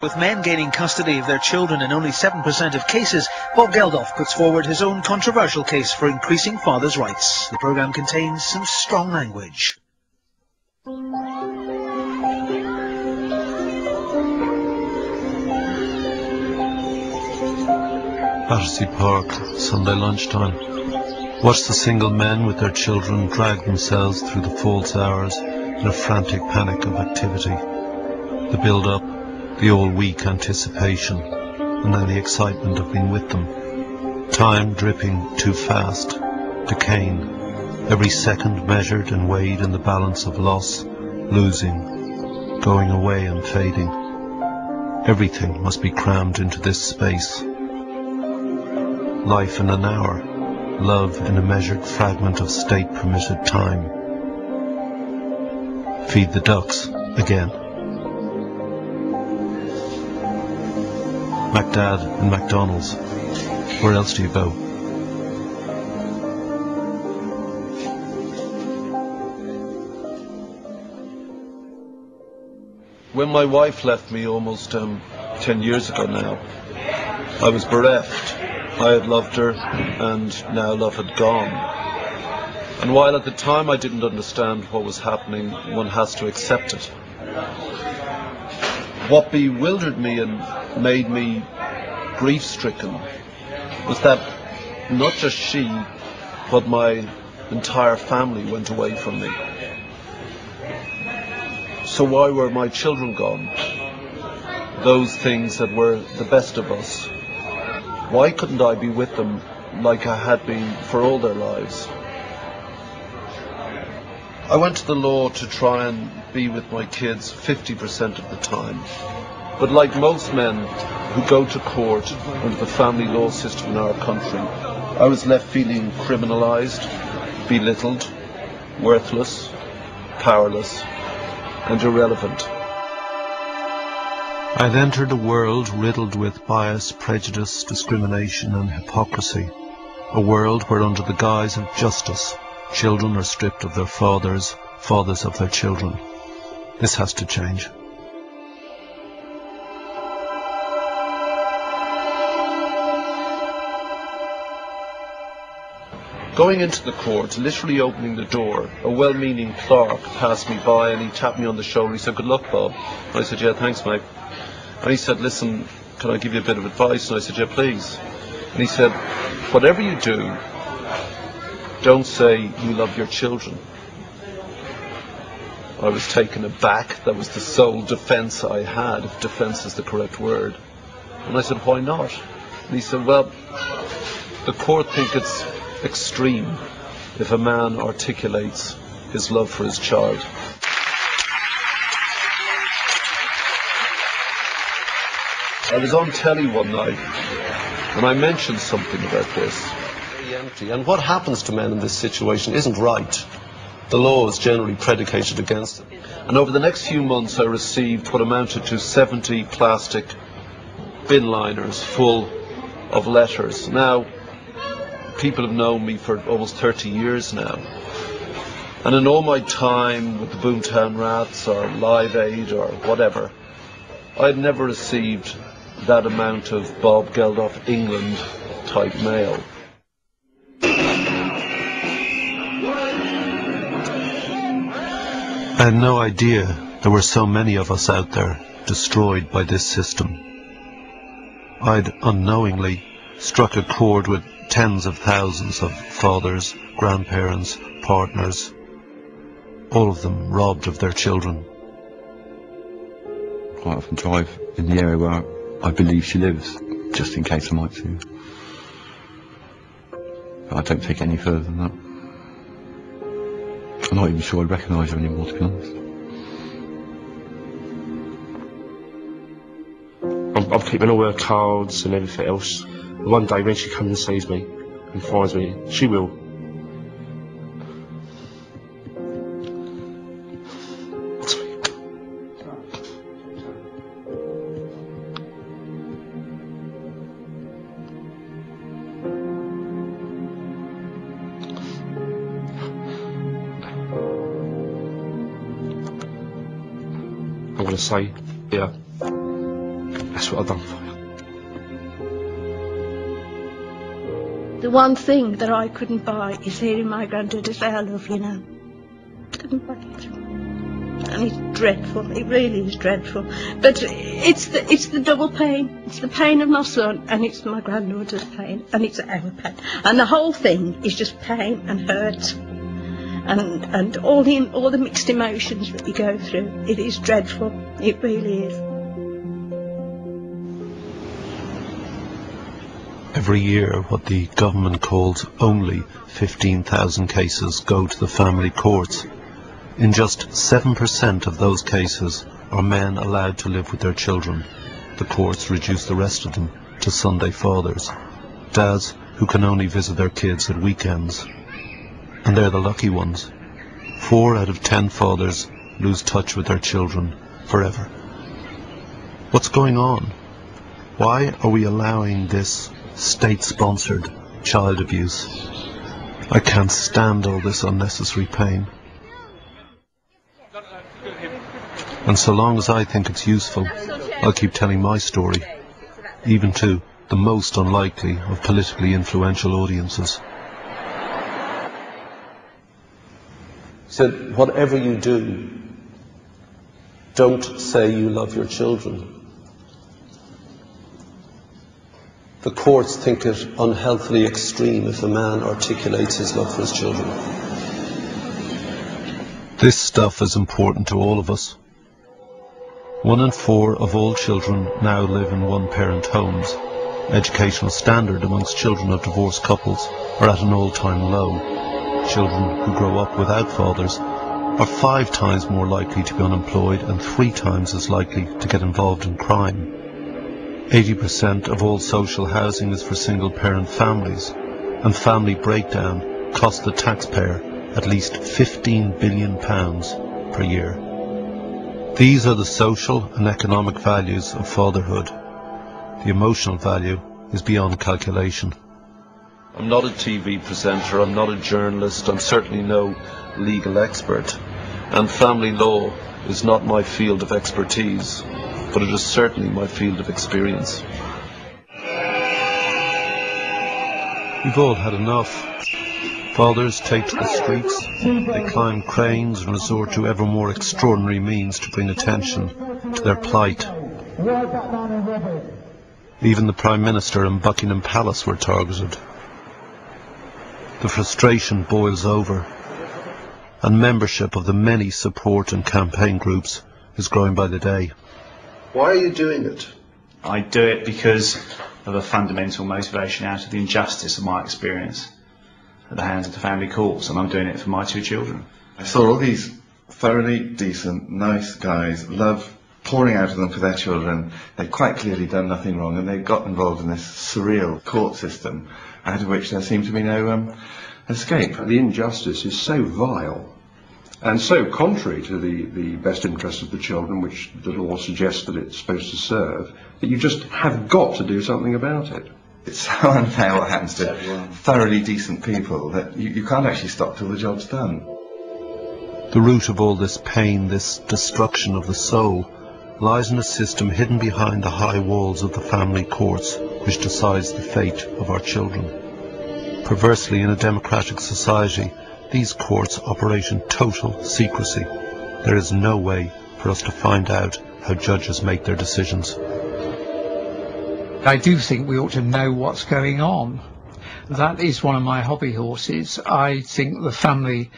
With men gaining custody of their children in only 7% of cases, Bob Geldof puts forward his own controversial case for increasing fathers' rights. The programme contains some strong language. Battersea Park, Sunday lunchtime. Watch the single men with their children drag themselves through the false hours in a frantic panic of activity. The build-up, the all-week anticipation, and then the excitement of being with them. Time dripping too fast, decaying, every second measured and weighed in the balance of loss, losing, going away and fading. Everything must be crammed into this space. Life in an hour, love in a measured fragment of state-permitted time. Feed the ducks again. MacDad and McDonald's. Where else do you go? When my wife left me almost 10 years ago now, I was bereft. I had loved her, and now love had gone. And while at the time I didn't understand what was happening, one has to accept it. What bewildered me and made me grief-stricken was that not just she, but my entire family went away from me. So why were my children gone? Those things that were the best of us. Why couldn't I be with them like I had been for all their lives? I went to the law to try and be with my kids 50% of the time. But like most men who go to court under the family law system in our country, I was left feeling criminalized, belittled, worthless, powerless, and irrelevant. I had entered a world riddled with bias, prejudice, discrimination and hypocrisy. A world where under the guise of justice, children are stripped of their fathers, fathers of their children. This has to change. Going into the court, literally opening the door, a well-meaning clerk passed me by and he tapped me on the shoulder. He said, "Good luck, Bob." And I said, "Yeah, thanks, mate." And he said, "Listen, can I give you a bit of advice?" And I said, "Yeah, please." And he said, "Whatever you do, don't say you love your children." I was taken aback. That was the sole defense I had, if defense is the correct word. And I said, "Why not?" And he said, "Well, the court think it's extreme if a man articulates his love for his child." I was on telly one night and I mentioned something about this. Very empty. And what happens to men in this situation isn't right. The law is generally predicated against them. And over the next few months I received what amounted to 70 plastic bin liners full of letters. Now, people have known me for almost 30 years now. And in all my time with the Boomtown Rats or Live Aid or whatever, I had never received that amount of Bob Geldof England type mail. I had no idea there were so many of us out there destroyed by this system. I'd unknowingly struck a chord with tens of thousands of fathers, grandparents, partners, all of them robbed of their children. I often drive in the area where I believe she lives, just in case I might see her. But I don't take it any further than that. I'm not even sure I recognise her anymore, to be honest. I'm keeping all her cards and everything else. One day when she comes and sees me and finds me, she will. I'm going to say, yeah, That's what I've done for you. The one thing that I couldn't buy is hearing my granddaughter say, "I love you now." Couldn't buy it. And it's dreadful, it really is dreadful. But it's the double pain. It's the pain of my son, and it's my granddaughter's pain, and it's our pain. And the whole thing is just pain and hurt. And all the mixed emotions that you go through. It is dreadful, it really is. Every year, what the government calls only 15,000 cases go to the family courts. In just 7% of those cases are men allowed to live with their children. The courts reduce the rest of them to Sunday fathers, dads who can only visit their kids at weekends. And they're the lucky ones. 4 out of 10 fathers lose touch with their children forever. What's going on? Why are we allowing this state-sponsored child abuse? I can't stand all this unnecessary pain. And so long as I think it's useful, I'll keep telling my story, even to the most unlikely of politically influential audiences. He said, whatever you do, don't say you love your children. The courts think it unhealthily extreme if a man articulates his love for his children. This stuff is important to all of us. 1 in 4 of all children now live in one-parent homes. Educational standard amongst children of divorced couples are at an all-time low. Children who grow up without fathers are 5 times more likely to be unemployed and 3 times as likely to get involved in crime. 80% of all social housing is for single-parent families, and family breakdown costs the taxpayer at least £15 billion per year. These are the social and economic values of fatherhood. The emotional value is beyond calculation. I'm not a TV presenter, I'm not a journalist, I'm certainly no legal expert, and family law is not my field of expertise, but it is certainly my field of experience. We've all had enough. Fathers take to the streets, they climb cranes and resort to ever more extraordinary means to bring attention to their plight. Even the Prime Minister and Buckingham Palace were targeted. The frustration boils over, and membership of the many support and campaign groups is growing by the day. Why are you doing it? I do it because of a fundamental motivation out of the injustice of my experience at the hands of the family courts, and I'm doing it for my 2 children. I saw all these thoroughly decent, nice guys, love pouring out of them for their children. They'd quite clearly done nothing wrong, and they got involved in this surreal court system, out of which there seemed to be no escape. The injustice is so vile and so contrary to the best interests of the children, which the law suggests that it's supposed to serve, that you just have got to do something about it. It's so unfair what happens to thoroughly decent people that you can't actually stop till the job's done. The root of all this pain, this destruction of the soul, lies in a system hidden behind the high walls of the family courts, which decides the fate of our children. Perversely, in a democratic society, these courts operate in total secrecy. There is no way for us to find out how judges make their decisions. I do think we ought to know what's going on. That is one of my hobby horses. I think the family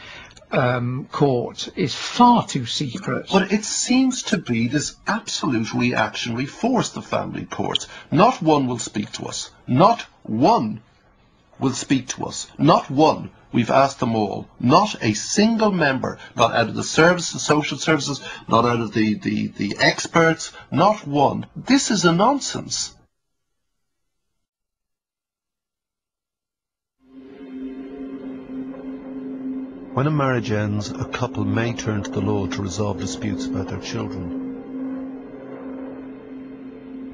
court is far too secret. But it seems to be this absolute reactionary force, the family courts. Not one will speak to us. Not one will speak to us. Not one. We've asked them all. Not a single member, not out of the services, social services, not out of the experts, not one. This is a nonsense. When a marriage ends, a couple may turn to the law to resolve disputes about their children.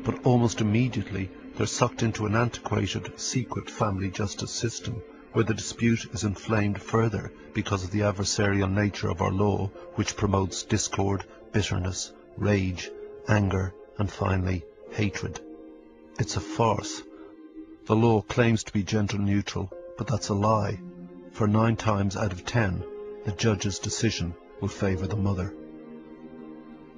But almost immediately, they're sucked into an antiquated, secret family justice system, where the dispute is inflamed further because of the adversarial nature of our law, which promotes discord, bitterness, rage, anger, and finally, hatred. It's a farce. The law claims to be gender neutral, but that's a lie. For 9 times out of 10, the judge's decision will favour the mother.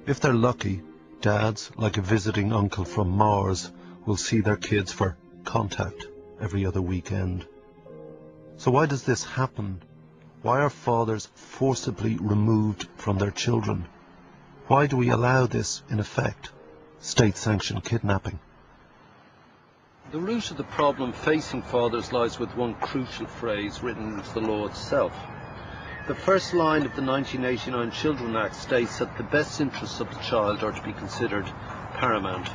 If they're lucky, dads, like a visiting uncle from Mars, will see their kids for contact every other weekend. So why does this happen? Why are fathers forcibly removed from their children? Why do we allow this, in effect, state-sanctioned kidnapping? The root of the problem facing fathers lies with one crucial phrase written into the law itself. The first line of the 1989 Children Act states that the best interests of the child are to be considered paramount.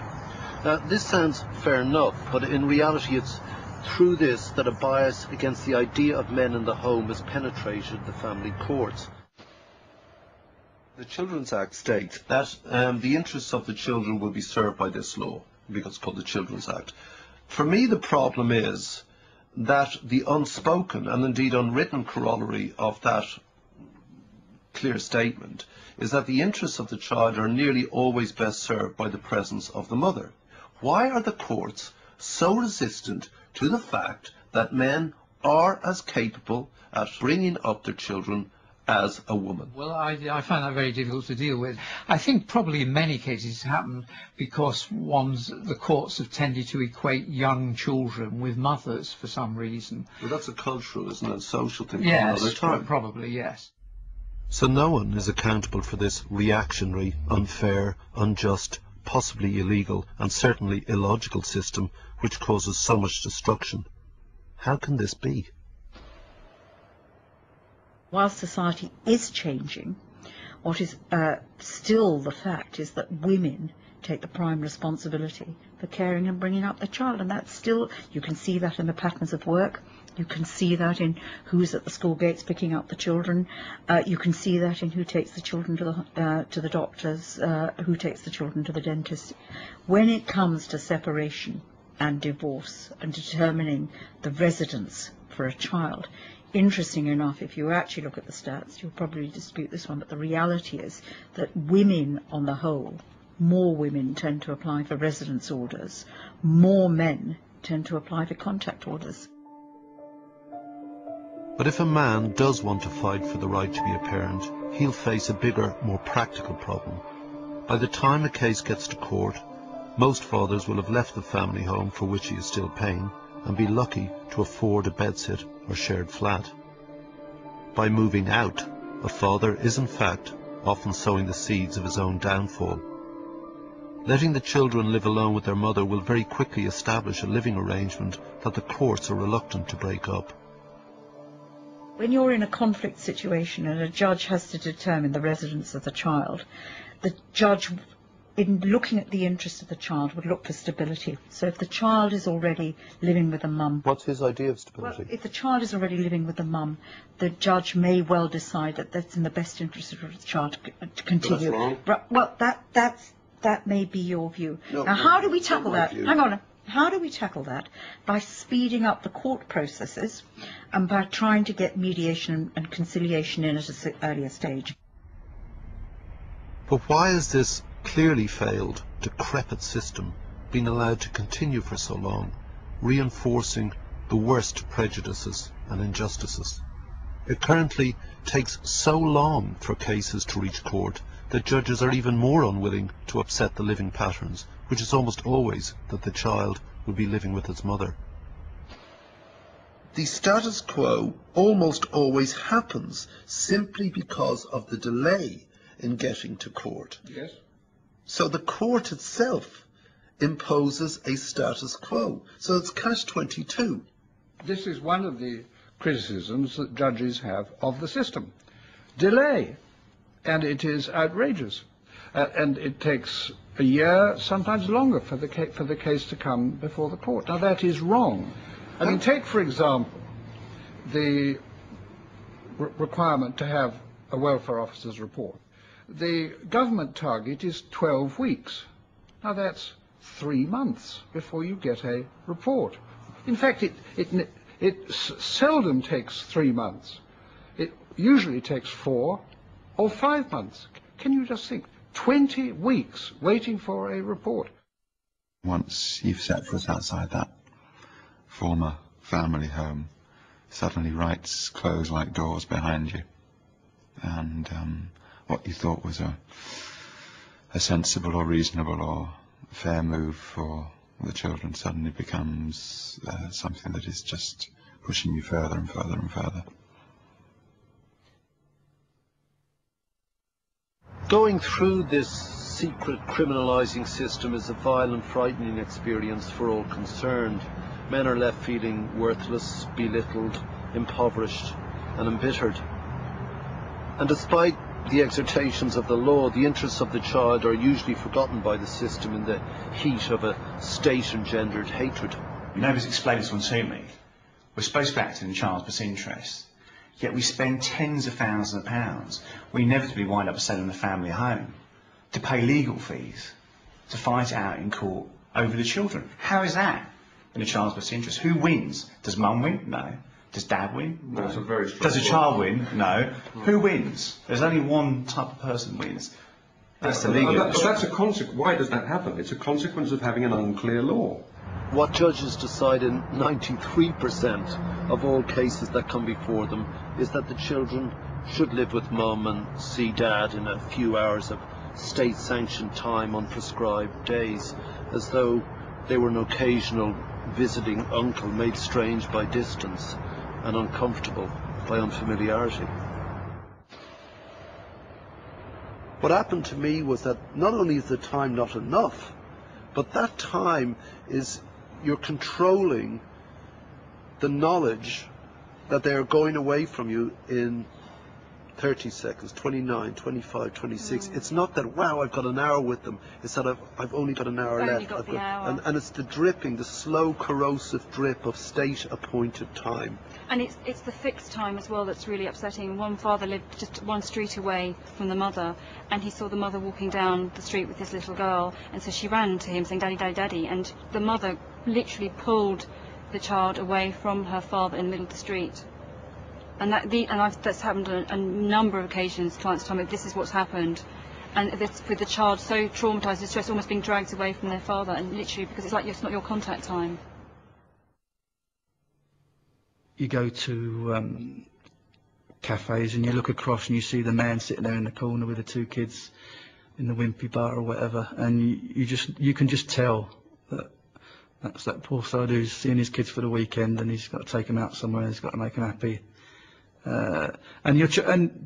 Now, this sounds fair enough, but in reality it's through this that a bias against the idea of men in the home has penetrated the family courts. The Children's Act states that the interests of the children will be served by this law, because it's called the Children's Act. For me, the problem is that the unspoken and indeed unwritten corollary of that clear statement is that the interests of the child are nearly always best served by the presence of the mother. Why are the courts so resistant to the fact that men are as capable at bringing up their children as a woman? Well, I find that very difficult to deal with. I think probably in many cases it's happened because the courts have tended to equate young children with mothers for some reason. Well, that's a cultural, isn't it? A social thing. Yes, for another time. Probably, yes. So no one is accountable for this reactionary, unfair, unjust, possibly illegal, and certainly illogical system which causes so much destruction. How can this be? While society is changing, what is still the fact is that women take the prime responsibility for caring and bringing up the child, and that's still, you can see that in the patterns of work, you can see that in who's at the school gates picking up the children, you can see that in who takes the children to the doctors, who takes the children to the dentist. When it comes to separation and divorce and determining the residence for a child, interesting enough, if you actually look at the stats, you'll probably dispute this one, but the reality is that women on the whole, more women tend to apply for residence orders, more men tend to apply for contact orders. But if a man does want to fight for the right to be a parent, he'll face a bigger, more practical problem. By the time a case gets to court, most fathers will have left the family home for which he is still paying and be lucky to afford a bedsit or shared flat. By moving out, a father is in fact often sowing the seeds of his own downfall. Letting the children live alone with their mother will very quickly establish a living arrangement that the courts are reluctant to break up. When you're in a conflict situation and a judge has to determine the residence of the child, the judge, in looking at the interest of the child, would look for stability. So if the child is already living with a mum... What's his idea of stability? Well, if the child is already living with a mum, the judge may well decide that that's in the best interest of the child to continue. But that's wrong. Well, that may be your view. No, now, how do we tackle that? View. Hang on. How do we tackle that? By speeding up the court processes and by trying to get mediation and conciliation in at an earlier stage. But why has this clearly failed, decrepit system been allowed to continue for so long, reinforcing the worst prejudices and injustices? It currently takes so long for cases to reach court that judges are even more unwilling to upset the living patterns, which is almost always that the child will be living with its mother. The status quo almost always happens simply because of the delay in getting to court. Yes. So the court itself imposes a status quo. So it's catch-22. This is one of the criticisms that judges have of the system. Delay. And it is outrageous. And it takes a year, sometimes longer, for the case to come before the court. Now, that is wrong. I mean, take, for example, the requirement to have a welfare officer's report. The government target is 12 weeks. Now, that's 3 months before you get a report. In fact, it seldom takes 3 months. It usually takes 4 or 5 months. Can you just think? 20 weeks waiting for a report. Once you've set foot outside that former family home, suddenly rights close like doors behind you, and what you thought was a sensible or reasonable or fair move for the children suddenly becomes something that is just pushing you further and further and further. Going through this secret criminalising system is a violent, frightening experience for all concerned. Men are left feeling worthless, belittled, impoverished and embittered. And despite the exhortations of the law, the interests of the child are usually forgotten by the system in the heat of a state-engendered hatred. Nobody's explained this one to me. We're supposed to be acting in the child's best interest, yet we spend tens of thousands of pounds. We inevitably wind up selling the family home to pay legal fees, to fight it out in court over the children. How is that in the child's best interest? Who wins? Does mum win? No. Does dad win? No. That's a very Does a child win? No. Who wins? There's only one type of person wins. That's the legal. But that's a consequence. Why does that happen? It's a consequence of having an unclear law. What judges decide in 93% of all cases that come before them is that the children should live with mum and see dad in a few hours of state-sanctioned time on prescribed days, as though they were an occasional visiting uncle made strange by distance and uncomfortable by unfamiliarity. What happened to me was that not only is the time not enough, but that time is you're controlling the knowledge that they are going away from you in 30 seconds, 29, 25, 26. It's not that, wow, I've got an hour with them. It's that I've only got an hour left. And it's the dripping, the slow, corrosive drip of state-appointed time. And it's the fixed time as well that's really upsetting. One father lived just one street away from the mother, and he saw the mother walking down the street with this little girl, and so she ran to him saying, "Daddy, Daddy, Daddy," and the mother literally pulled the child away from her father in the middle of the street. And that's happened on a number of occasions. Clients tell me this is what's happened, and it's with the child so traumatised, distressed, almost being dragged away from their father, and literally because it's like it's not your contact time. You go to cafes and you look across and you see the man sitting there in the corner with the two kids in the wimpy bar or whatever, and you can just tell that that's that poor sod who's seeing his kids for the weekend, and he's got to take them out somewhere and he's got to make them happy. And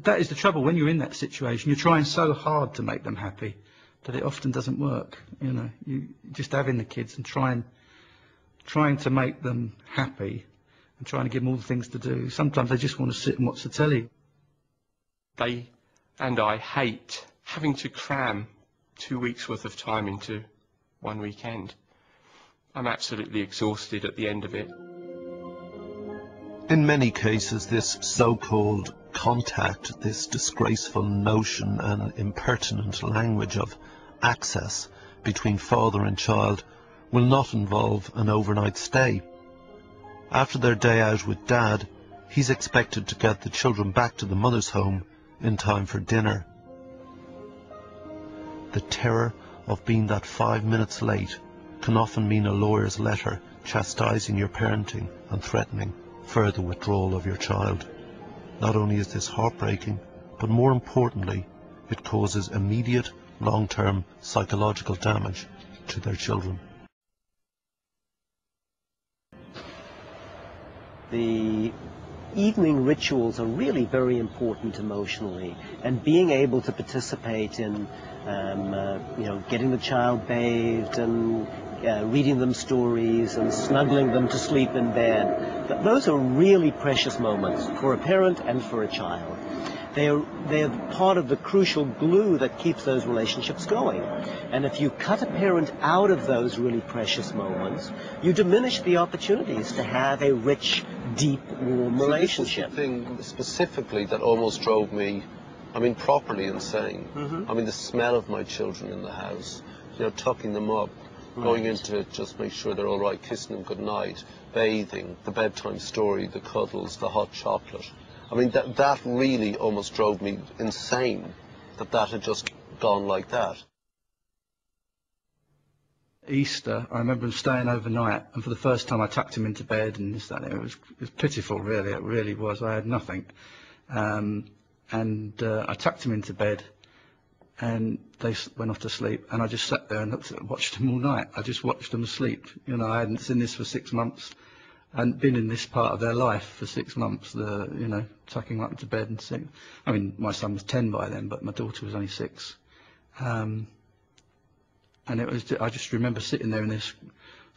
that is the trouble when you're in that situation. You're trying so hard to make them happy that it often doesn't work. You know, you just having the kids and trying to make them happy and trying to give them all the things to do. Sometimes they just want to sit and watch the telly. They and I hate having to cram 2 weeks worth of time into one weekend. I'm absolutely exhausted at the end of it. In many cases, this so-called contact, this disgraceful notion and impertinent language of access between father and child will not involve an overnight stay. After their day out with dad, he's expected to get the children back to the mother's home in time for dinner. The terror of being that 5 minutes late can often mean a lawyer's letter chastising your parenting and threatening further withdrawal of your child. Not only is this heartbreaking, but more importantly, it causes immediate, long-term psychological damage to their children. The evening rituals are really very important emotionally, and being able to participate in getting the child bathed and reading them stories and snuggling them to sleep in bed, those are really precious moments for a parent and for a child. They're part of the crucial glue that keeps those relationships going. And if you cut a parent out of those really precious moments, you diminish the opportunities to have a rich, deep, warm relationship. This is the thing specifically that almost drove me, properly insane. The smell of my children in the house, tucking them up, going in to just make sure they're all right, kissing them goodnight, bathing, the bedtime story, the cuddles, the hot chocolate. That really almost drove me insane, that had just gone like that. Easter, I remember him staying overnight, and for the first time I tucked him into bed, and this, that, and it was pitiful, really. It really was. I had nothing, and I tucked him into bed, and they went off to sleep, and I just sat there and watched them all night. I just watched them asleep. You know, I hadn't seen this for 6 months. I hadn't been in this part of their life for 6 months. You know, tucking them up into bed and sitting. I mean, my son was 10 by then, but my daughter was only 6. And it was, I just remember sitting there in this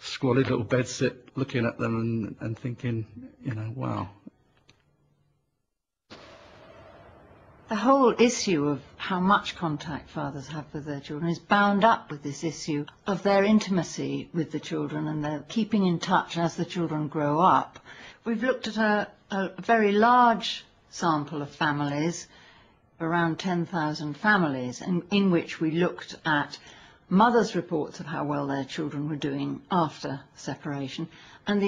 squalid little bedsit, looking at them and thinking, you know, wow. The whole issue of how much contact fathers have with their children is bound up with this issue of their intimacy with the children and their keeping in touch as the children grow up. We've looked at a very large sample of families, around 10,000 families, in which we looked at mothers' reports of how well their children were doing after separation. And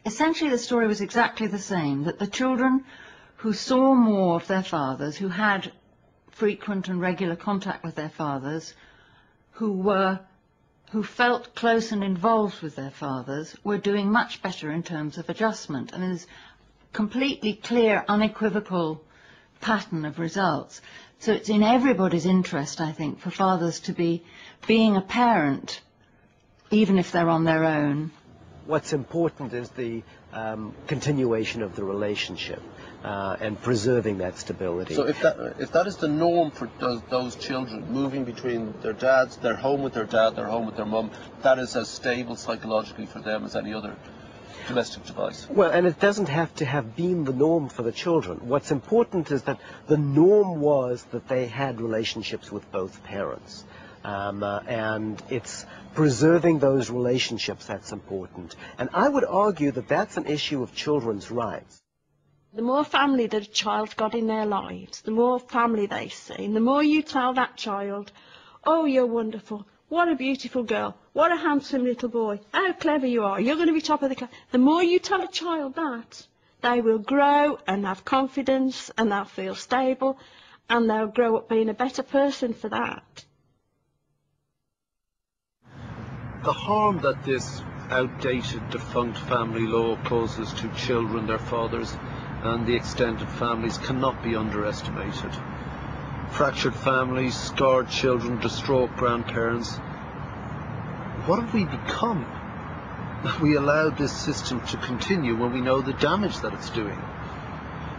essentially the story was exactly the same, that the children who saw more of their fathers, who had frequent and regular contact with their fathers, who felt close and involved with their fathers, were doing much better in terms of adjustment. And there's a completely clear, unequivocal pattern of results. So it's in everybody's interest, I think, for fathers to be being a parent, even if they're on their own. What's important is the continuation of the relationship and preserving that stability. So if that is the norm for those children, moving between their dads, their home with their dad, their home with their mum, that is as stable psychologically for them as any other domestic device. Well, and it doesn't have to have been the norm for the children. What's important is that the norm was that they had relationships with both parents. And it's preserving those relationships that's important. And I would argue that that's an issue of children's rights. The more family that a child's got in their lives, the more family they see, and the more you tell that child, oh, you're wonderful, what a beautiful girl, what a handsome little boy, how clever you are, you're going to be top of the class. The more you tell a child that, they will grow and have confidence, and they'll feel stable, and they'll grow up being a better person for that. The harm that this outdated, defunct family law causes to children, their fathers, and the extended families cannot be underestimated. Fractured families, scarred children, distraught grandparents. What have we become? We allowed this system to continue when we know the damage that it's doing.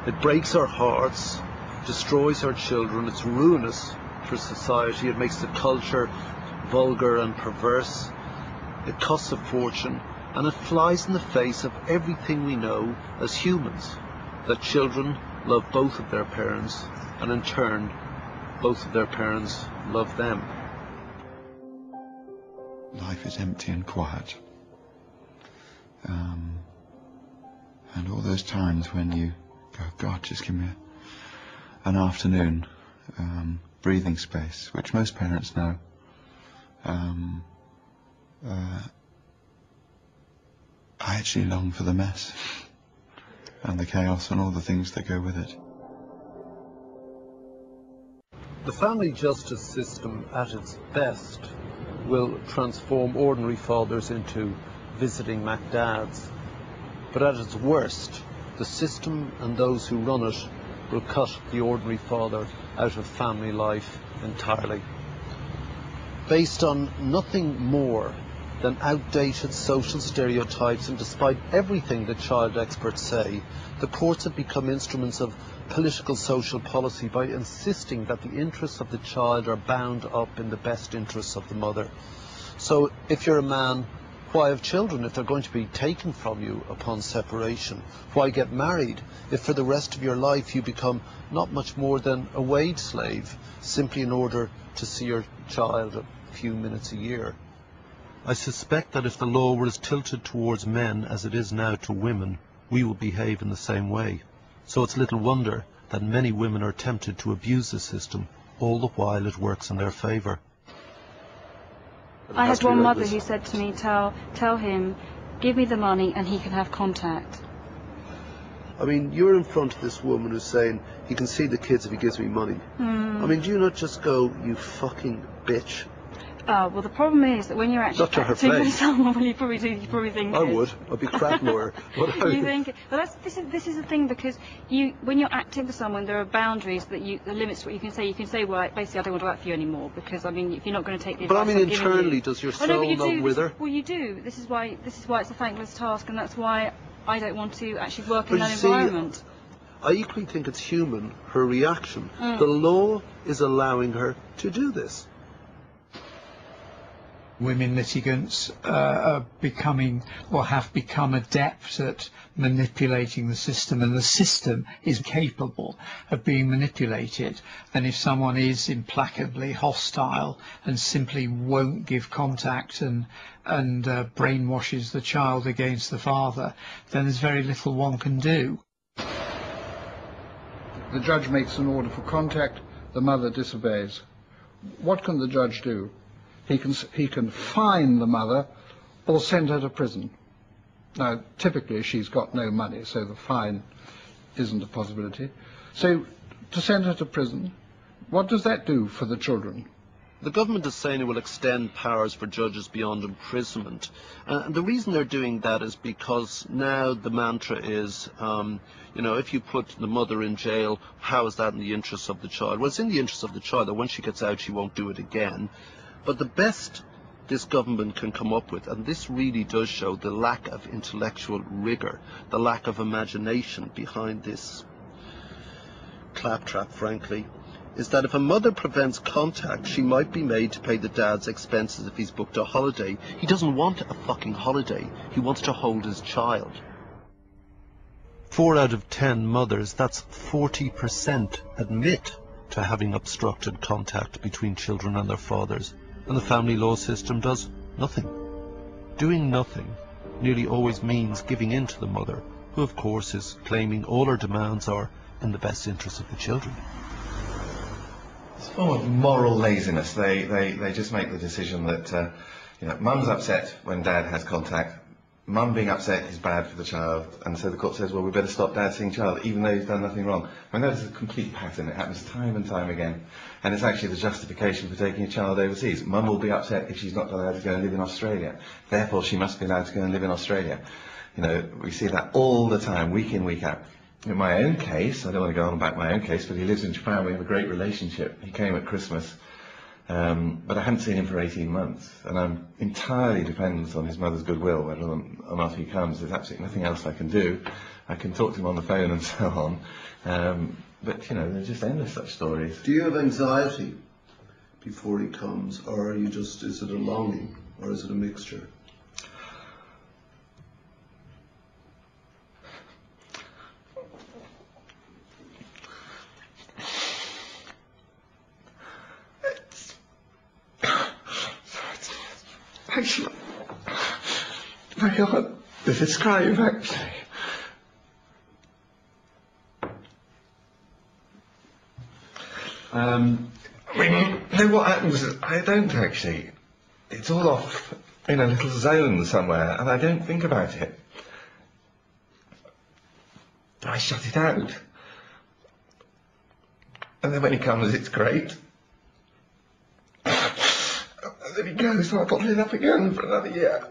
It breaks our hearts, destroys our children, it's ruinous for society, it makes the culture vulgar and perverse. It costs a fortune, and it flies in the face of everything we know as humans, that children love both of their parents, and in turn, both of their parents love them. Life is empty and quiet. And all those times when you go, God, just give me an afternoon, breathing space, which most parents know. I actually long for the mess and the chaos and all the things that go with it. The family justice system at its best will transform ordinary fathers into visiting MacDads, but at its worst, the system and those who run it will cut the ordinary father out of family life entirely. Based on nothing more than outdated social stereotypes, and despite everything that child experts say, the courts have become instruments of political social policy by insisting that the interests of the child are bound up in the best interests of the mother. So if you're a man, why have children if they're going to be taken from you upon separation? Why get married if for the rest of your life you become not much more than a wage slave, simply in order to see your child a few minutes a year? I suspect that if the law were as tilted towards men as it is now to women, we will behave in the same way. So it's little wonder that many women are tempted to abuse the system, all the while it works in their favour. I had one mother who said to me, tell him, give me the money and he can have contact. I mean, you're in front of this woman who's saying, he can see the kids if he gives me money. I mean, do you not just go, you fucking bitch? Well, the problem is that when you're actually Not to her acting with face. someone, well, you probably do. You probably think I it. would. I'd be crap lawyer. You think, well, this is the thing, because when you're acting for someone, there are boundaries the limits to what you can say. You can say, well, basically, I don't want to work for you anymore, because I mean, if you're not going to take the But I advice mean, I'm giving internally, you, does your oh, no, but soul you not do. wither? Well, you do. This is why it's a thankless task, and that's why I don't want to actually work in But that you see, environment. I equally think it's human, her reaction. Mm. The law is allowing her to do this. Women litigants are becoming, or have become, adept at manipulating the system, and the system is capable of being manipulated. And if someone is implacably hostile and simply won't give contact and brainwashes the child against the father, then there's very little one can do. The judge makes an order for contact, the mother disobeys. What can the judge do? He can fine the mother or send her to prison. Now, typically she's got no money, so the fine isn't a possibility. So, to send her to prison, what does that do for the children? The government is saying it will extend powers for judges beyond imprisonment. And the reason they're doing that is because now the mantra is, you know, if you put the mother in jail, how is that in the interests of the child? Well, it's in the interests of the child that when she gets out, she won't do it again. But the best this government can come up with, and this really does show the lack of intellectual rigour, the lack of imagination behind this claptrap, frankly, is that if a mother prevents contact, she might be made to pay the dad's expenses if he's booked a holiday. He doesn't want a fucking holiday. He wants to hold his child. 4 out of 10 mothers, that's 40%, admit to having obstructed contact between children and their fathers. And the family law system does nothing. Doing nothing nearly always means giving in to the mother, who of course is claiming all her demands are in the best interest of the children. It's a form of moral laziness. They just make the decision that, you know, mum's upset when dad has contact. Mum being upset is bad for the child, and so the court says, well, we better stop dad seeing child, even though he's done nothing wrong. I mean, that is a complete pattern. It happens time and time again. And it's actually the justification for taking a child overseas. Mum will be upset if she's not allowed to go and live in Australia. Therefore, she must be allowed to go and live in Australia. You know, we see that all the time, week in, week out. In my own case, I don't want to go on about my own case, but he lives in Japan. We have a great relationship. He came at Christmas. But I haven't seen him for 18 months, and I'm entirely dependent on his mother's goodwill, whether or not he comes. There's absolutely nothing else I can do. I can talk to him on the phone and so on. But, you know, there's just endless such stories. Do you have anxiety before he comes, or are you just, is it a longing, or is it a mixture? Actually, very hard to describe, actually. I mean, you know what happens is I don't actually. It's all off in a little zone somewhere, and I don't think about it. I shut it out. And then when he comes, it's great. And then he goes, so I bottle it up again for another year.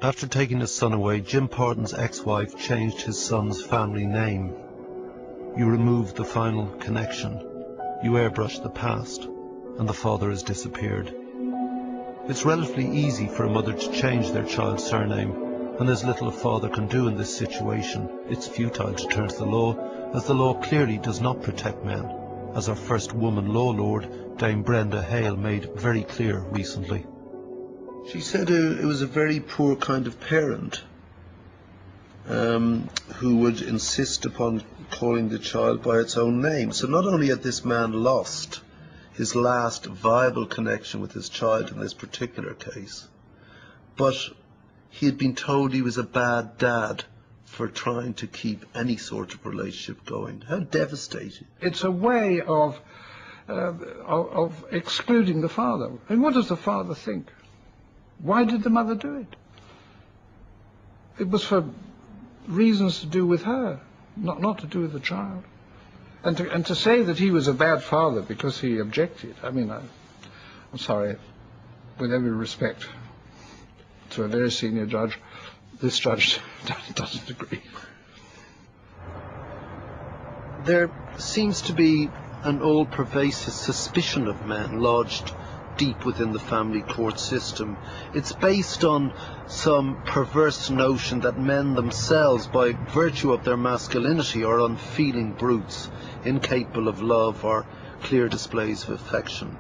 After taking his son away, Jim Parton's ex-wife changed his son's family name. You remove the final connection. You airbrush the past, and the father has disappeared. It's relatively easy for a mother to change their child's surname, and there's little a father can do in this situation. It's futile to turn to the law, as the law clearly does not protect men, as our first woman law lord, Dame Brenda Hale, made very clear recently. She said it was a very poor kind of parent who would insist upon calling the child by its own name. So not only had this man lost his last viable connection with his child in this particular case, but he had been told he was a bad dad for trying to keep any sort of relationship going. How devastating. It's a way of excluding the father. And what does the father think? Why did the mother do it? It was for reasons to do with her, not to do with the child. And to say that he was a bad father because he objected, I mean, I'm sorry, with every respect to a very senior judge, this judge doesn't agree. There seems to be an all-pervasive suspicion of men lodged deep within the family court system. It's based on some perverse notion that men themselves, by virtue of their masculinity, are unfeeling brutes, incapable of love or clear displays of affection.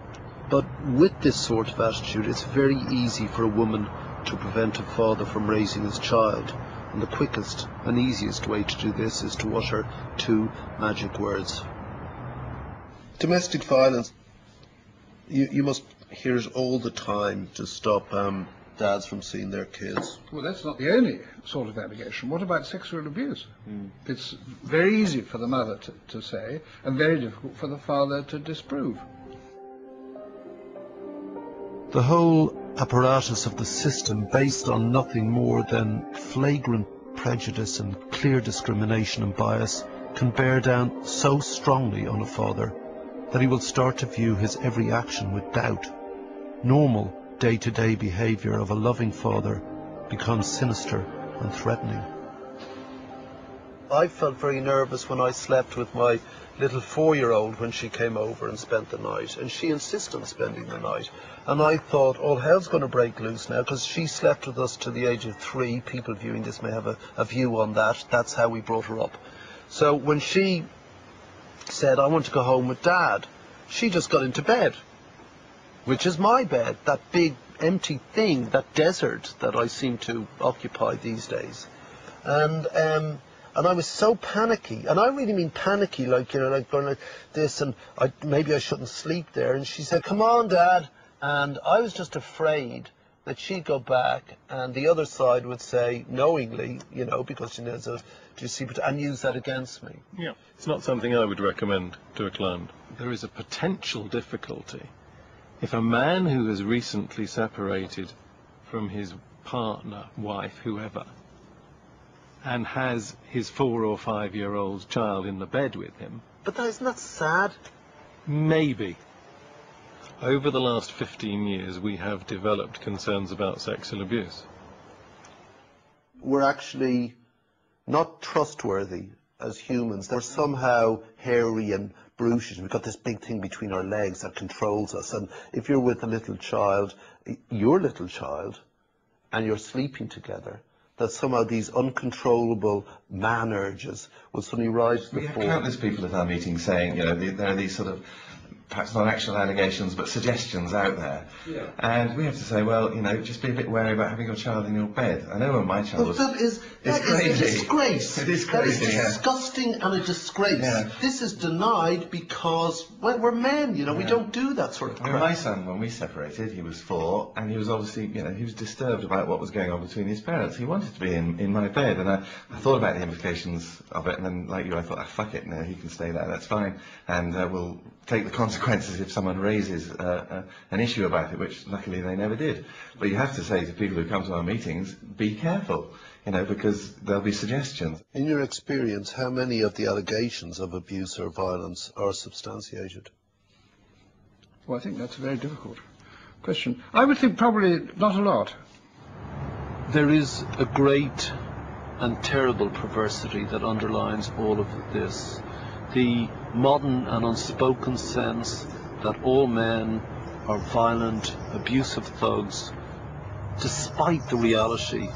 But with this sort of attitude, it's very easy for a woman to prevent a father from raising his child. And the quickest and easiest way to do this is to utter 2 magic words. Domestic violence, you must hear it all the time to stop dads from seeing their kids. Well, that's not the only sort of allegation. What about sexual abuse? It's very easy for the mother to say, and very difficult for the father to disprove. The whole apparatus of the system, based on nothing more than flagrant prejudice and clear discrimination and bias, can bear down so strongly on a father that he will start to view his every action with doubt. Normal day-to-day behaviour of a loving father becomes sinister and threatening. I felt very nervous when I slept with my little 4-year-old when she came over and spent the night, and she insisted on spending the night. And I thought, all hell's going to break loose now, because she slept with us to the age of 3. People viewing this may have a view on that. That's how we brought her up. So when she said, I want to go home with Dad, she just got into bed, which is my bed, that big empty thing, that desert that I seem to occupy these days. And I was so panicky, and I really mean panicky, like, you know, like going like this, and maybe I shouldn't sleep there. And she said, come on, Dad. And I was just afraid that she'd go back, and the other side would say, knowingly, you know, because she knows, do you see, and use that against me. Yeah, it's not something I would recommend to a client. There is a potential difficulty if a man who has recently separated from his partner, wife, whoever, and has his 4 or 5-year-old child in the bed with him. But isn't that sad? Maybe. Over the last 15 years, we have developed concerns about sexual abuse. We're actually not trustworthy as humans. We're somehow hairy and brutish. We've got this big thing between our legs that controls us. And if you're with a little child, your little child, and you're sleeping together, that somehow these uncontrollable man urges will suddenly rise to the fore. We have countless people at our meetings saying, you know, there are these sort of, perhaps not actual allegations, but suggestions out there. Yeah. And we have to say, well, you know, just be a bit wary about having your child in your bed. I know when my child was... That is a disgrace. It is crazy, That is disgusting and a disgrace. Yeah. This is denied because, well, we're men, you know, we don't do that sort of crap. My son, when we separated, he was 4, and he was obviously, you know, he was disturbed about what was going on between his parents. He wanted to be in my bed, and I thought about the implications of it, and then, like you, I thought, fuck it, no, he can stay there, that's fine, and we'll take the consequences if someone raises an issue about it, which luckily they never did. But you have to say to people who come to our meetings, be careful, you know, because there'll be suggestions. In your experience, how many of the allegations of abuse or violence are substantiated? Well, I think that's a very difficult question. I would think probably not a lot. There is a great and terrible perversity that underlines all of this. The modern and unspoken sense that all men are violent, abusive thugs, despite the reality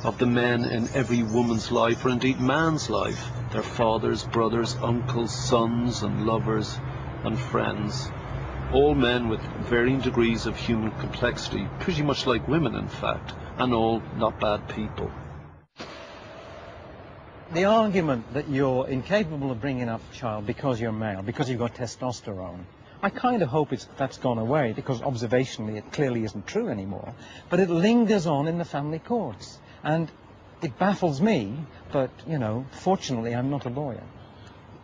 of the men in every woman's life, or indeed man's life, their fathers, brothers, uncles, sons and lovers and friends. All men with varying degrees of human complexity, pretty much like women in fact, and all not bad people. The argument that you're incapable of bringing up a child because you're male, because you've got testosterone, I kind of hope that's gone away, because observationally it clearly isn't true anymore. But it lingers on in the family courts. And it baffles me, but, you know, fortunately I'm not a lawyer.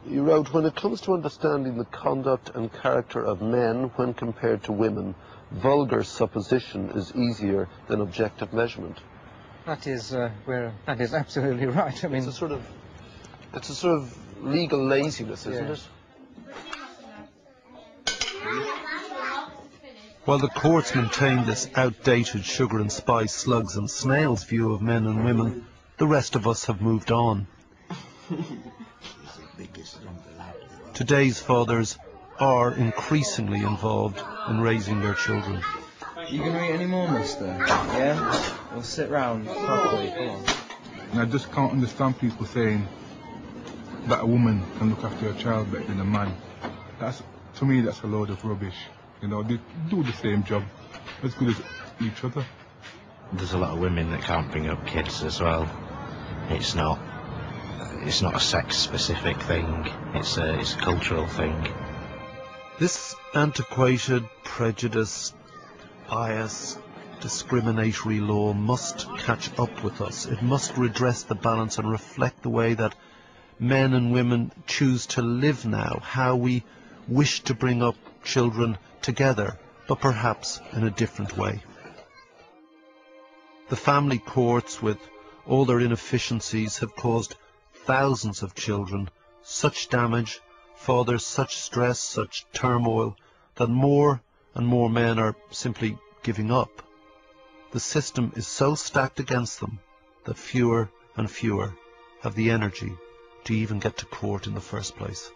You wrote, when it comes to understanding the conduct and character of men when compared to women, vulgar supposition is easier than objective measurement. That is absolutely right. I mean, it's a sort of legal laziness, isn't it? While the courts maintain this outdated sugar and spice, slugs and snails view of men and women, the rest of us have moved on. Today's fathers are increasingly involved in raising their children. You gonna eat any more, mister? Yeah? We'll sit round properly, come on. And I just can't understand people saying that a woman can look after a child better than a man. To me, that's a load of rubbish. You know, they do the same job as good as each other. There's a lot of women that can't bring up kids as well. It's not a sex-specific thing. It's a cultural thing. This antiquated, prejudiced, bias, discriminatory law must catch up with us. It must redress the balance and reflect the way that men and women choose to live now, how we wish to bring up children together, but perhaps in a different way. The family courts, with all their inefficiencies, have caused thousands of children such damage, fathers such stress, such turmoil, that more and more men are simply giving up. The system is so stacked against them that fewer and fewer have the energy to even get to court in the first place.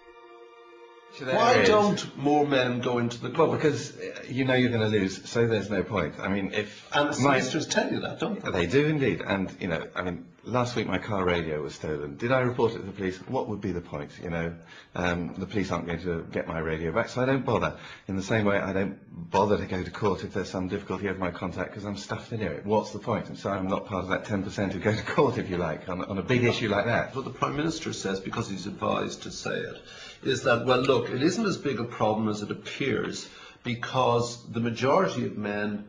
Why don't more men go into the court? Well, because you know you're going to lose, so there's no point. I mean, And the solicitors tell you that, don't they? They do indeed. And, you know, I mean, last week my car radio was stolen. Did I report it to the police? What would be the point, you know? The police aren't going to get my radio back, so I don't bother. In the same way, I don't bother to go to court if there's some difficulty over my contact, because I'm stuffed in it. What's the point? And so I'm not part of that 10% who go to court, if you like, on a big issue like that. What the Prime Minister says, because he's advised to say it, is that, well, look, it isn't as big a problem as it appears, because the majority of men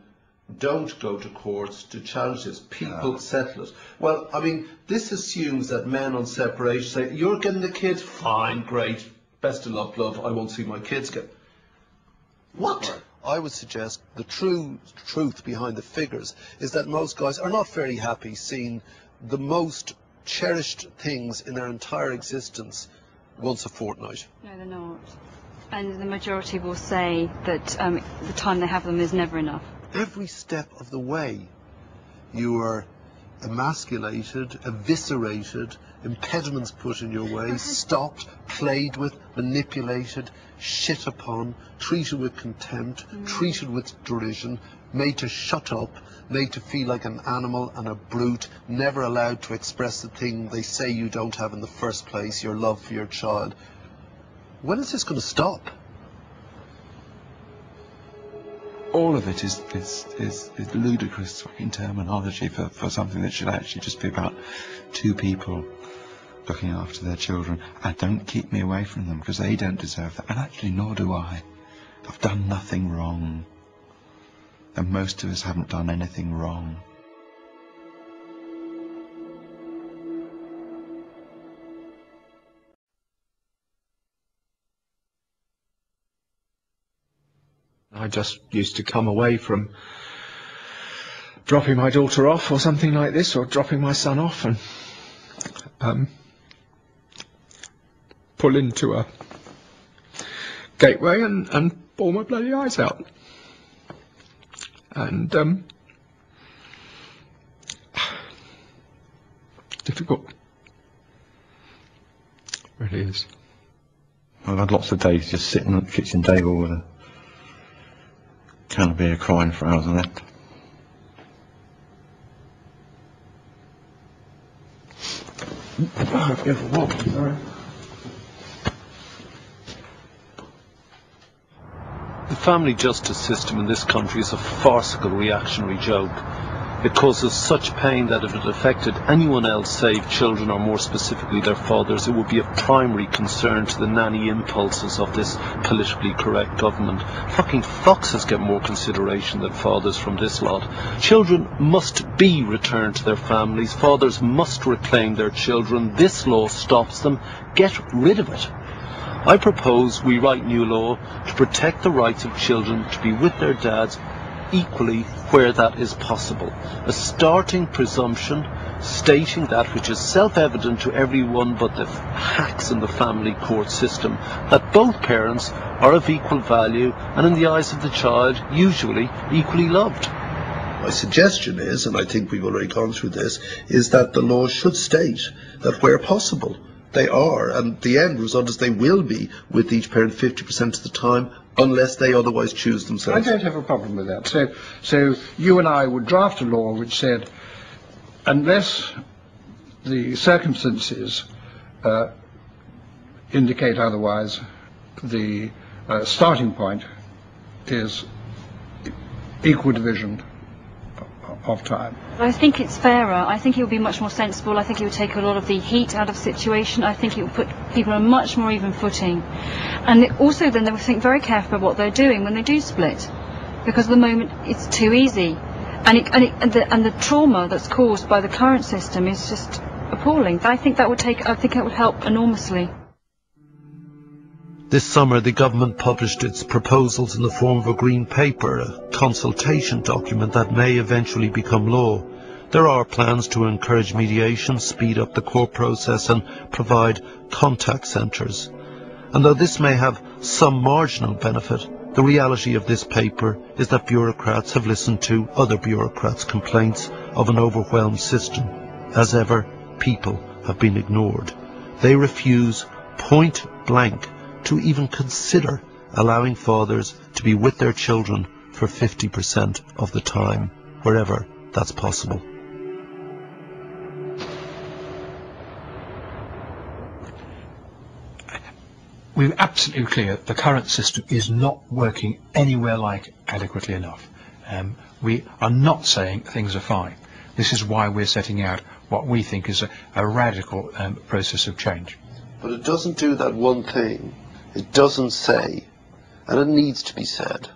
don't go to courts to challenge this. People settle it. Well, I mean, this assumes that men on separation say, you're getting a kid? Fine, great, best of luck, love, I won't see my kids get... What? I would suggest the true truth behind the figures is that most guys are not very happy seeing the most cherished things in their entire existence once a fortnight. No, they're not. And the majority will say that the time they have them is never enough. Every step of the way you are emasculated, eviscerated, impediments put in your way, stopped, played with, manipulated, shit upon, treated with contempt, treated with derision, made to shut up, made to feel like an animal and a brute, never allowed to express the thing they say you don't have in the first place, your love for your child. When is this going to stop? All of it is ludicrous fucking terminology for something that should actually just be about two people looking after their children. And don't keep me away from them, because they don't deserve that, and actually nor do I. I've done nothing wrong, and most of us haven't done anything wrong. I just used to come away from dropping my daughter off or something like this, or dropping my son off, and pull into a gateway and bawl my bloody eyes out. And difficult. It really is. I've had lots of days just sitting at the kitchen table with a can of beer crying for hours on end. I hope you have a walk. Sorry. The family justice system in this country is a farcical reactionary joke. It causes such pain that if it affected anyone else save children, or more specifically their fathers, it would be of primary concern to the nanny impulses of this politically correct government. Fucking foxes get more consideration than fathers from this lot. Children must be returned to their families. Fathers must reclaim their children. This law stops them. Get rid of it. I propose we write new law to protect the rights of children to be with their dads equally where that is possible. A starting presumption stating that which is self-evident to everyone but the hacks in the family court system, that both parents are of equal value and in the eyes of the child usually equally loved. My suggestion is, and I think we've already gone through this, is that the law should state that where possible they are, and the end result is they will be with each parent 50% of the time, unless they otherwise choose themselves. I don't have a problem with that. So you and I would draft a law which said, unless the circumstances indicate otherwise, the starting point is equal division of time. I think it's fairer. I think it would be much more sensible. I think it would take a lot of the heat out of the situation. I think it would put people on a much more even footing. And also then they would think very carefully about what they're doing when they do split. Because at the moment it's too easy. And the trauma that's caused by the current system is just appalling. I think it would help enormously. This summer the government published its proposals in the form of a green paper, a consultation document that may eventually become law. There are plans to encourage mediation, speed up the court process and provide contact centres. And though this may have some marginal benefit, the reality of this paper is that bureaucrats have listened to other bureaucrats' complaints of an overwhelmed system. As ever, people have been ignored. They refuse point blank to even consider allowing fathers to be with their children for 50% of the time, wherever that's possible. We're absolutely clear the current system is not working anywhere like adequately enough. We are not saying things are fine. This is why we're setting out what we think is a radical process of change. But it doesn't do that one thing. It doesn't say, and it needs to be said,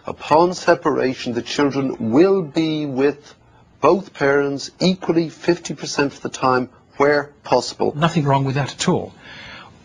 upon separation the children will be with both parents equally 50% of the time where possible. Nothing wrong with that at all.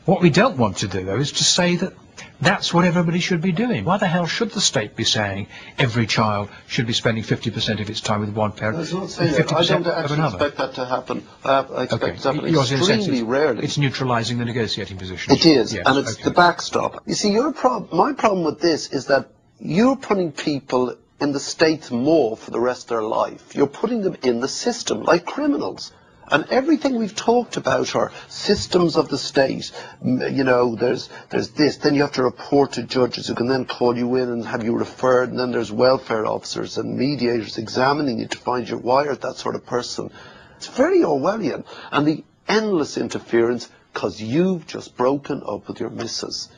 What we don't want to do, though, is to say that that's what everybody should be doing. Why the hell should the state be saying every child should be spending 50% of its time with one parent and 50% I don't actually expect that to happen. I expect it to happen extremely rarely. It's neutralising the negotiating position. It is, yes, and it's the backstop. You see, my problem with this is that you're putting people in the state's maw for the rest of their life. You're putting them in the system like criminals. And everything we've talked about are systems of the state. You know, there's this, then you have to report to judges who can then call you in and have you referred, and then there's welfare officers and mediators examining you to find your why you're that sort of person. It's very Orwellian. And the endless interference because you've just broken up with your missus.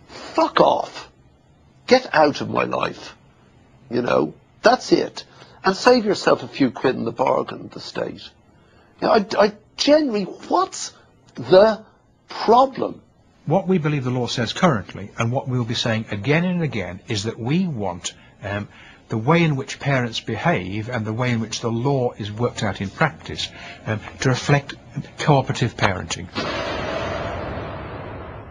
Fuck off. Get out of my life. You know, that's it. And save yourself a few quid in the bargain, the state. You know, I generally, what's the problem? What we believe the law says currently, and what we'll be saying again and again, is that we want the way in which parents behave and the way in which the law is worked out in practice to reflect cooperative parenting.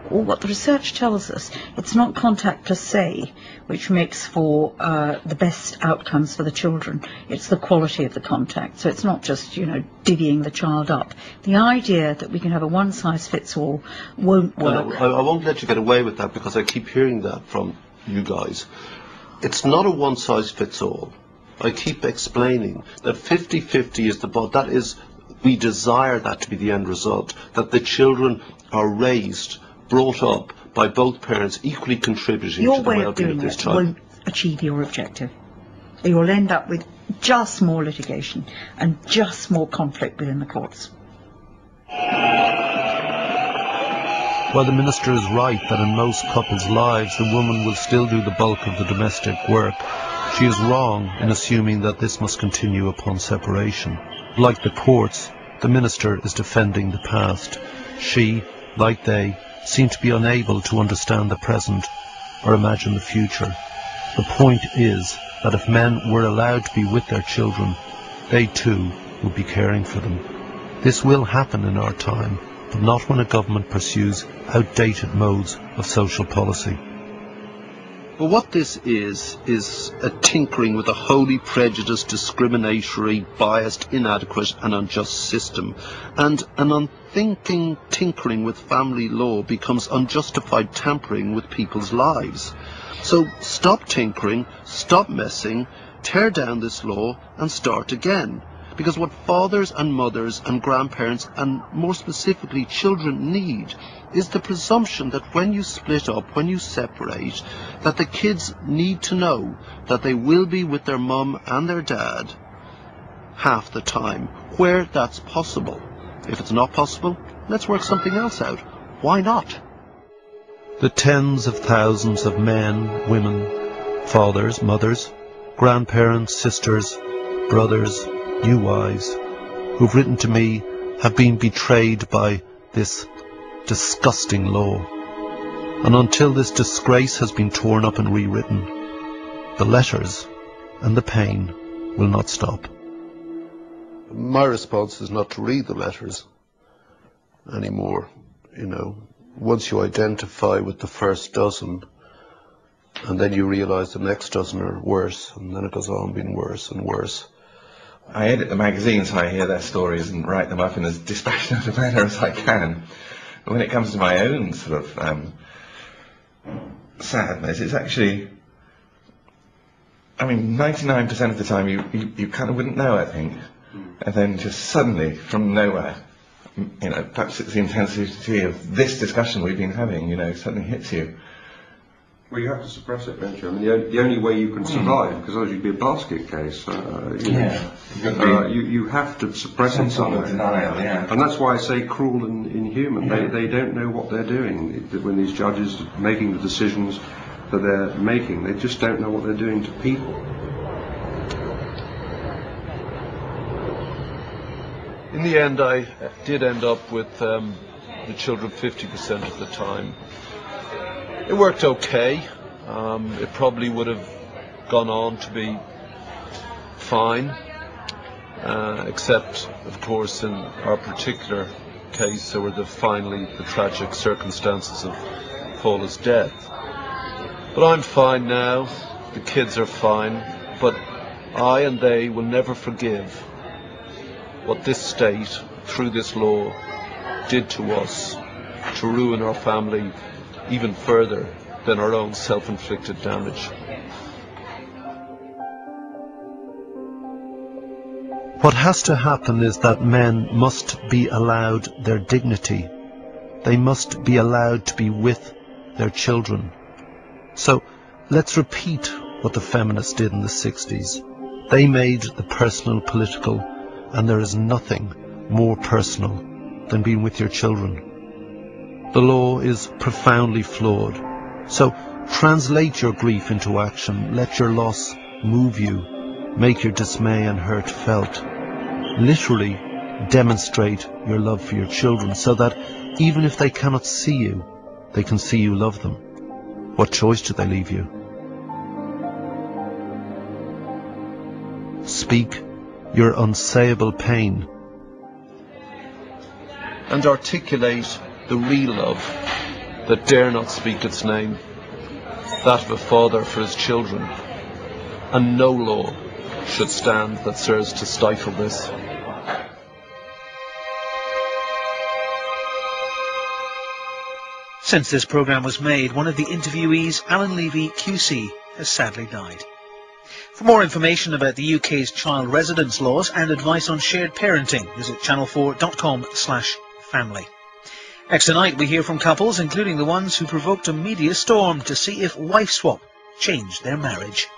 Or what the research tells us, it's not contact per se which makes for the best outcomes for the children. It's the quality of the contact. So it's not just, you know, divvying the child up. The idea that we can have a one-size-fits-all won't work. I won't let you get away with that because I keep hearing that from you guys. It's not a one-size-fits-all. I keep explaining that 50-50 is that is, we desire that to be the end result, that the children are raised, brought up by both parents equally contributing to the well-being of this child. Your way of doing it won't achieve your objective. You'll end up with just more litigation and just more conflict within the courts. While the Minister is right that in most couples' lives the woman will still do the bulk of the domestic work, she is wrong in assuming that this must continue upon separation. Like the courts, the Minister is defending the past. She, like they, seem to be unable to understand the present or imagine the future. The point is that if men were allowed to be with their children, they too would be caring for them. This will happen in our time, but not when a government pursues outdated modes of social policy. But what this is a tinkering with a wholly prejudiced, discriminatory, biased, inadequate and unjust system. And an unthinking tinkering with family law becomes unjustified tampering with people's lives. So stop tinkering, stop messing, tear down this law and start again. Because what fathers and mothers and grandparents and more specifically children need is the presumption that when you split up, when you separate, that the kids need to know that they will be with their mum and their dad half the time, where that's possible. If it's not possible, let's work something else out. Why not? The tens of thousands of men, women, fathers, mothers, grandparents, sisters, brothers, new wives, who've written to me have been betrayed by this disgusting law. And until this disgrace has been torn up and rewritten, the letters and the pain will not stop. My response is not to read the letters anymore, you know. Once you identify with the first dozen, and then you realise the next dozen are worse, and then it goes on being worse and worse. I edit the magazine so I hear their stories and write them up in as dispassionate a manner as I can. But when it comes to my own sort of sadness, it's actually, I mean, 99% of the time you kind of wouldn't know, I think. And then just suddenly, from nowhere, you know, perhaps it's the intensity of this discussion we've been having, you know, suddenly hits you. Well, you have to suppress it, don't you? I mean, the only way you can survive, because otherwise you'd be a basket case. You have to suppress it somewhere. Denial, yeah. And that's why I say cruel and inhuman. Yeah. They don't know what they're doing when these judges are making the decisions that they're making. They just don't know what they're doing to people. In the end, I did end up with the children 50% of the time. It worked okay. It probably would have gone on to be fine, except, of course, in our particular case, there were finally the tragic circumstances of Paula's death. But I'm fine now. The kids are fine. But I and they will never forgive what this state, through this law, did to us, to ruin our family even further than our own self-inflicted damage. What has to happen is that men must be allowed their dignity. They must be allowed to be with their children. So let's repeat what the feminists did in the 60s. They made the personal political, and there is nothing more personal than being with your children. The law is profoundly flawed. So translate your grief into action. Let your loss move you. Make your dismay and hurt felt. Literally demonstrate your love for your children so that even if they cannot see you, they can see you love them. What choice do they leave you? Speak your unsayable pain and articulate the real love that dare not speak its name, that of a father for his children, and no law should stand that serves to stifle this. Since this programme was made, one of the interviewees, Alan Levy QC, has sadly died. For more information about the UK's child residence laws and advice on shared parenting, visit channel4.com/family. Next tonight we hear from couples, including the ones who provoked a media storm to see if wife swap changed their marriage.